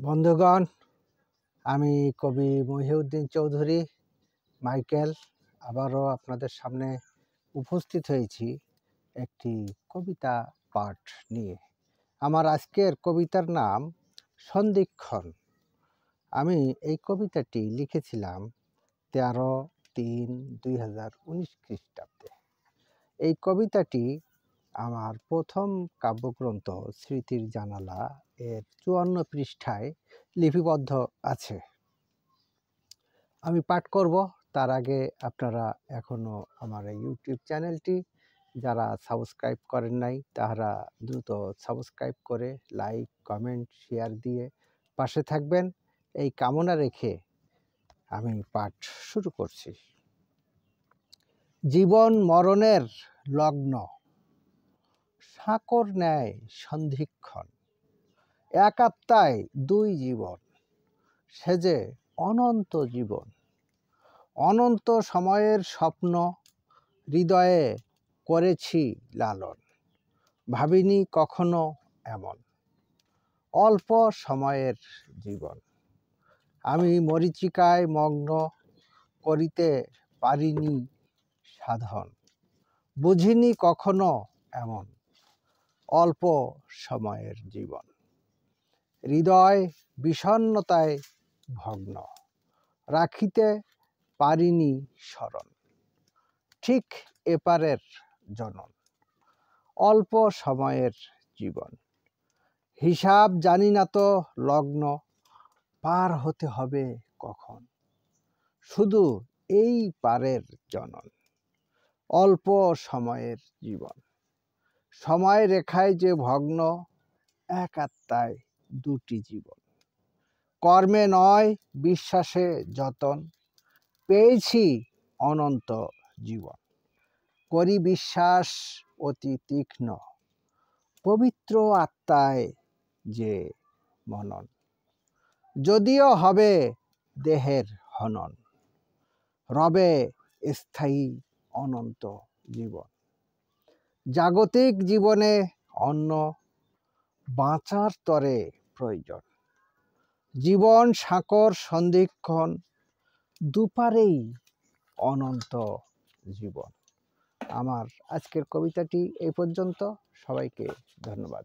বন্ধুগণ, আমি কবি মহিউদ্দিন চৌধুরী মাইকেল আবারও আপনাদের সামনে উপস্থিত হয়েছি একটি কবিতা পাঠ নিয়ে। আমার আজকের কবিতার নাম সন্ধিক্ষণ। আমি এই কবিতাটি লিখেছিলাম 13/3/2019 খ্রিস্টাব্দে। এই কবিতাটি আমার প্রথম কাব্যগ্রন্থ স্মৃতির জানালা এর 54 পৃষ্ঠায় লিপিবদ্ধ আছে। আমি পাঠ করব। তার আগে আপনারা এখনও আমার এই ইউটিউব চ্যানেলটি যারা সাবস্ক্রাইব করেন নাই তারা দ্রুত সাবস্ক্রাইব করে লাইক, কমেন্ট, শেয়ার দিয়ে পাশে থাকবেন, এই কামনা রেখে আমি পাঠ শুরু করছি। জীবন মরণের লগ্ন, সাঁকর ন্যায় সন্ধিক্ষণ, এক আত্মায় দুই জীবন, সে যে অনন্ত জীবন। অনন্ত সময়ের স্বপ্ন হৃদয়ে করেছি লালন, ভাবিনি কখনো এমন অল্প সময়ের জীবন। আমি মরীচিকায় মগ্ন, করিতে পারিনি সাধন, বুঝিনি কখনো এমন অল্প সময়ের জীবন। হৃদয় বিষণ্ণতায় ভগ্ন, রাখিতে পারিনি স্মরণ, ঠিক এপারের জনন অল্প সময়ের জীবন। হিসাব জানি না তো লগ্ন, পার হতে হবে কখন, শুধু এই পারের জনন অল্প সময়ের জীবন। সময় রেখায় যে ভগ্ন, এক আত্মায় দুটি জীবন। কর্মে নয় বিশ্বাসে যতন, পেয়েছি অনন্ত জীবন। করি বিশ্বাস অতি তীক্ষ্ণ, পবিত্র আত্মায় যে মনন। যদিও হবে দেহের হনন, রবে স্থায়ী অনন্ত জীবন। জাগতিক জীবনে অন্য বাঁচার তরে প্রয়োজন। জীবন সাঁকর সন্ধিক্ষণ, দুপারেই অনন্ত জীবন। আমার আজকের কবিতাটি এই পর্যন্ত। সবাইকে ধন্যবাদ।